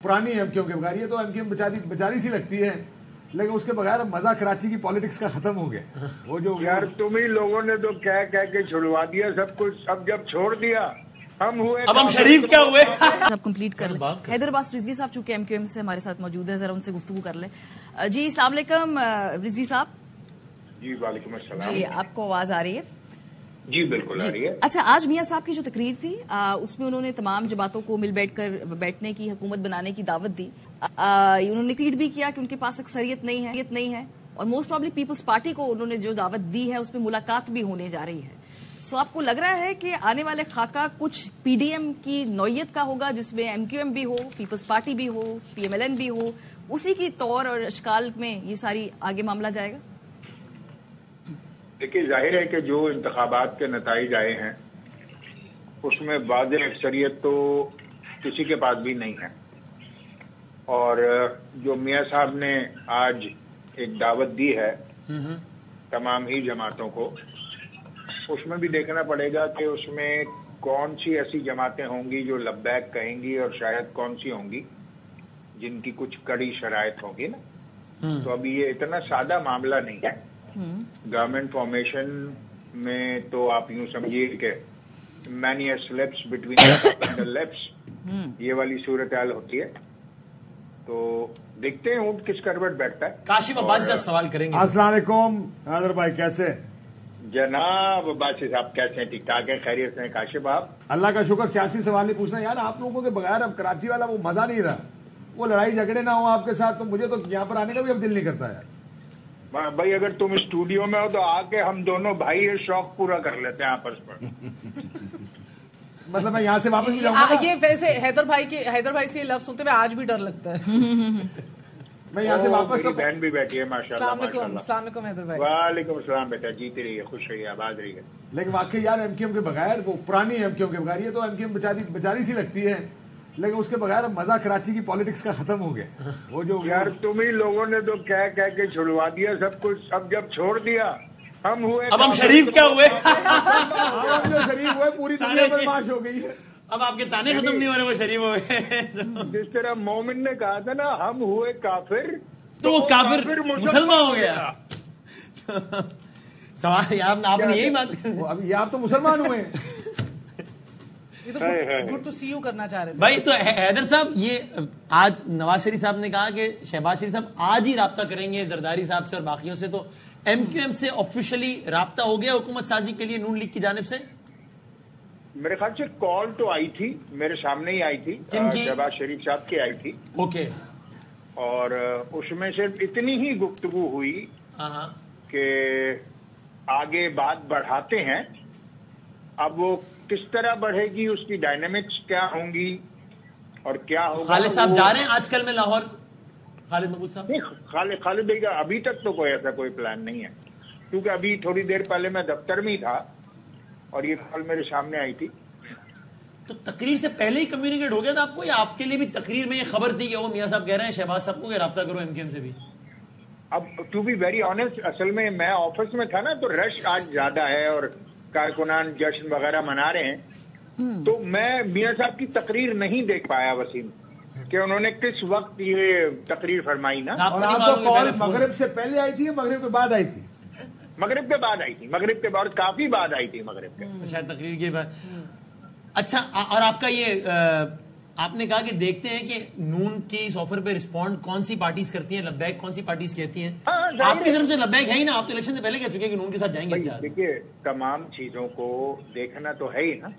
पुरानी एमक्यूएम के बगैर, ये तो एमक्यूएम बेचारी सी लगती है, लेकिन उसके बगैर मजा कराची की पॉलिटिक्स का खत्म हो गया। वो जो यार तुम ही लोगों ने तो कह के छुड़वा दिया सब कुछ, अब जब छोड़ दिया हम हुए, अब हम शरीफ क्या हुए। अब कंप्लीट कर ले। हैदर अब्बास रिजवी साहब चूंकि एमक्यूएम से हमारे साथ मौजूद है, जरा उनसे गुफ्तगू कर ले। जी अस्सलाम वालेकुम रिजवी साहब। जी वालेकुम अस्सलाम। जी आपको आवाज आ रही है? जी बिल्कुल आ रही है। अच्छा, आज मियां साहब की जो तकरीर थी उसमें उन्होंने तमाम जमातों को मिल बैठने की, हुकूमत बनाने की दावत दी। उन्होंने ट्वीट भी किया कि उनके पास अक्सरियत नहीं है और मोस्ट प्रॉब्ली पीपल्स पार्टी को उन्होंने जो दावत दी है उसमें मुलाकात भी होने जा रही है। सो आपको लग रहा है कि आने वाले खाका कुछ पीडीएम की नौयत का होगा, जिसमें एमक्यूएम भी हो, पीपल्स पार्टी भी हो, पीएमएलएन भी हो, उसी की तौर और अशकाल में ये सारी आगे मामला जाएगा? देखिए जाहिर है कि जो इंतखाबात के नताइज आए हैं उसमें वाज़ेह अक्सरियत तो किसी के पास भी नहीं है, और जो मियां साहब ने आज एक दावत दी है तमाम ही जमातों को, उसमें भी देखना पड़ेगा कि उसमें कौन सी ऐसी जमातें होंगी जो लब्बैक कहेंगी और शायद कौन सी होंगी जिनकी कुछ कड़ी शराइत होगी ना। तो अभी ये इतना सादा मामला नहीं है। गवर्नमेंट फॉर्मेशन में तो आप यूं समझिए कि many slips between the lips, ये वाली सूरत हाल होती है। तो देखते हैं ऊंट किस करवट बैठता है। काशिफ अब्बासी साहब सवाल करेंगे। अस्सलाम वालेकुम हैदर भाई, कैसे जनाब अब्बासी साहब कैसे हैं? ठीक ठाक है, खैरियत से हैं काशिफ आप? अल्लाह का शुक्र। सियासी सवाल नहीं पूछना यार, आप लोगों के बगैर अब कराची वाला वो मजा नहीं रहा, वो लड़ाई झगड़े ना हो आपके साथ, तो मुझे तो यहाँ पर आने का भी अब दिल नहीं करता यार। भाई अगर तुम स्टूडियो में हो तो आके हम दोनों भाई ये शौक पूरा कर लेते हैं आपस में। मतलब मैं यहाँ से वापस भी जाऊंगा। ये वैसे हैदर भाई से लफ्ज सुनते हुए आज भी डर लगता है। मैं यहाँ से वापस तो बहन भी बैठी है माशाल्लाह। अस्सलाम हैदर भाई। वालेकुम अस्सलाम बेटा, जीती रही है, खुश रही है, आबाद रही है। लेकिन वाकई यार एमक्यूएम के बगैर, वो पुरानी एमक्यूएम के बगैर, ये तो एमक्यूएम बेचारी सी लगती है, लेकिन उसके बगैर मजा कराची की पॉलिटिक्स का खत्म हो गया। वो जो यार तुम ही लोगों ने तो कह के छुड़वा दिया सब कुछ, अब जब छोड़ दिया हम हुए, अब हम शरीफ क्या हुए। हम जो शरीफ हुए पूरी दुनिया बदमाश हो गई है। अब आपके ताने खत्म नहीं हो रहे, वो शरीफ हुए। जिस तरह मोमिन ने कहा था ना, हम हुए काफिर तो वो काफिर मुसलमान हो गया। सवाल यार आपने यही बात करी। अभी आप तो मुसलमान हुए। ये तो गुड टू सी यू करना चाह रहे थे भाई। तो हैदर साहब, ये आज नवाज शरीफ साहब ने कहा कि शहबाज शरीफ साहब आज ही राब्ता करेंगे जरदारी साहब से और बाकियों से, तो एमक्यूएम से ऑफिशियली राब्ता हो गया हुकूमत साजी के लिए नून लीग की जानिब से? मेरे ख्याल से कॉल तो आई थी, मेरे सामने ही आई थी, शहबाज शरीफ साहब की आई थी। ओके। और उसमें सिर्फ इतनी ही गुफ्तगू हुई कि आगे बात बढ़ाते हैं, अब वो किस तरह बढ़ेगी, उसकी डायनेमिक्स क्या होंगी और क्या होगा। खालिद साहब जा रहे हैं आजकल में लाहौर? खालिद महमूद साहब नहीं, खालिद भाई का अभी तक तो कोई ऐसा कोई प्लान नहीं है, क्योंकि अभी थोड़ी देर पहले मैं दफ्तर में ही था और ये कॉल मेरे सामने आई थी। तो तकरीर से पहले ही कम्युनिकेट हो गया था आपको, या आपके लिए भी तकरीर में ये खबर थी कि वो मियां साहब कह रहे हैं शहबाज साहब को कि राब्ता करो एमक्यूएम से भी? अब टू बी वेरी ऑनेस्ट, असल में मैं ऑफिस में था ना, तो रश आज ज्यादा है और कारकुनान जश्न वगैरह मना रहे हैं, तो मैं मियां साहब की तकरीर नहीं देख पाया वसीम, कि उन्होंने किस वक्त ये तकरीर फरमाई ना। और आपको कॉल मगरिब से पहले आई थी या मगरिब के बाद आई थी? मगरिब के बाद आई थी, मगरिब के बाद काफी बाद आई थी, मगरिब के शायद तकरीर के बाद। अच्छा, और आपका ये आपने कहा कि देखते हैं कि नून की इस ऑफर पे रिस्पॉन्ड कौन सी पार्टीज करती हैं, लब्बैक कौन सी पार्टीज कहती हैं? आपकी तरफ से लब्बैक है ही ना, आप तो इलेक्शन से पहले कह चुके हैं कि नून के साथ जाएंगे। देखिए तमाम चीजों को देखना तो है ही ना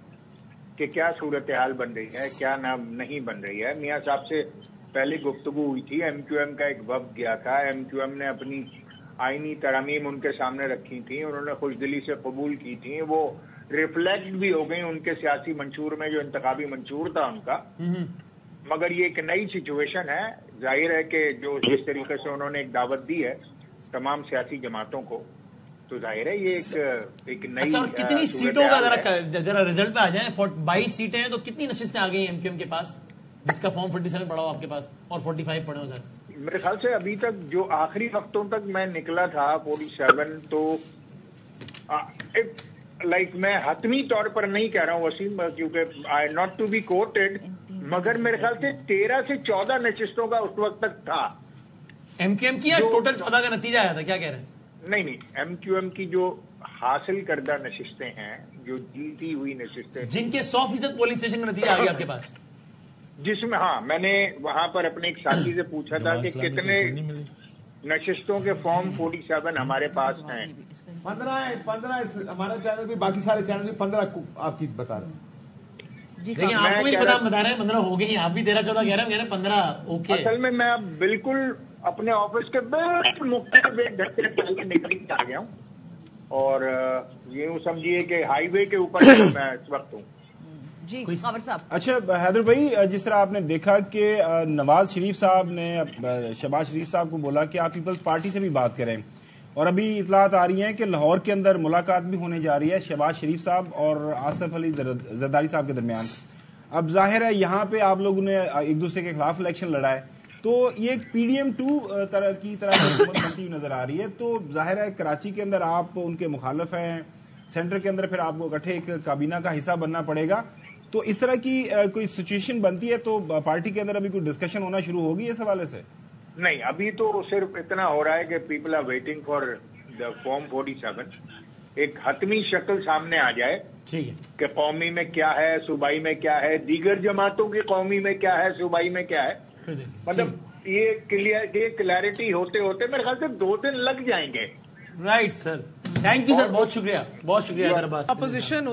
कि क्या सूरत हाल बन रही है, क्या नहीं बन रही है। मियां साहब से पहले गुफ्तगू हुई थी, एमक्यूएम का एक वफ्द गया था, एमक्यूएम ने अपनी आईनी तरमीम उनके सामने रखी थी, उन्होंने खुशदिली से कबूल की थी, वो रिफ्लेक्ट भी हो गई उनके सियासी मंशूर में, जो इंतखाबी मंशूर था उनका। मगर ये एक नई सिचुएशन है, जाहिर है कि जो जिस तरीके से उन्होंने एक दावत दी है तमाम सियासी जमातों को, तो जाहिर है ये एक नई। अच्छा, और कितनी सीटों का जरा रिजल्ट पे आ जाए। 22 सीटें हैं, तो कितनी नशिस्तें आ गई एमक्यूएम के पास, जिसका फॉर्म 47 पड़ा हो आपके पास और 45 पड़े हो सर? मेरे ख्याल से अभी तक जो आखिरी वक्तों तक मैं निकला था 47, तो मैं हतमी तौर पर नहीं कह रहा हूँ वसीम, क्योंकि आई नॉट टू बी कोटेड, मगर मेरे ख्याल से 13 से 14 नशिस्तों का उस वक्त तक था। MQM की या टोटल 14 का नतीजा आया था, क्या कह रहे हैं? नहीं, MQM की जो हासिल करदा नशिस्तें हैं, जो जीती हुई नशिस्तें, जिनके 100% पोलिंग स्टेशन का नतीजा आ गया आपके पास, जिसमें हाँ, मैंने वहां पर अपने एक साथी से पूछा था कि कितने नशिस्तों के फॉर्म 47 हमारे पास हैं। 15 हमारा चैनल भी, बाकी सारे चैनल भी 15 आपकी बता रहे हैं। देखिए आपको भी पता, बता रहे हैं 15 हो गई, आप भी 13-14 कह रहे हैं, 15 ओके। असल में मैं अब बिल्कुल अपने ऑफिस के बिल्कुल मुख्तलिफ एक घर से पहले निकल के आ गया हूँ, और यूँ समझिए कि हाईवे के ऊपर मैं इस वक्त हूँ। जी कावर साहब। अच्छा हैदर भाई, जिस तरह आपने देखा कि नवाज शरीफ साहब ने शहबाज शरीफ साहब को बोला कि आप पीपल्स पार्टी से भी बात करें, और अभी इतलात आ रही हैं कि लाहौर के अंदर मुलाकात भी होने जा रही है शहबाज शरीफ साहब और आसिफ अली जरदारी साहब के दरमियान। अब जाहिर है यहाँ पे आप लोगों ने एक दूसरे के खिलाफ इलेक्शन लड़ा है, तो ये एक PDM2 तरह की हुकूमत बनती हुई नजर आ रही है। तो जाहिर है कराची के अंदर आप उनके मुखालिफ हैं, सेंटर के अंदर फिर आपको इकट्ठे एक काबीना का हिस्सा बनना पड़ेगा। तो इस तरह की कोई सिचुएशन बनती है तो पार्टी के अंदर अभी कोई डिस्कशन होना शुरू होगी इस हवाले से? नहीं, अभी तो सिर्फ इतना हो रहा है कि people are waiting for the form 47, एक हतमी शक्ल सामने आ जाए, ठीक है, कि कौमी में क्या है, सूबाई में क्या है, दीगर जमातों की कौमी में क्या है, सूबाई में क्या है। मतलब ये क्लैरिटी होते होते मेरे ख्याल से 2 दिन लग जाएंगे। Right sir, thank you sir, बहुत शुक्रिया, बहुत शुक्रिया। अपोजिशन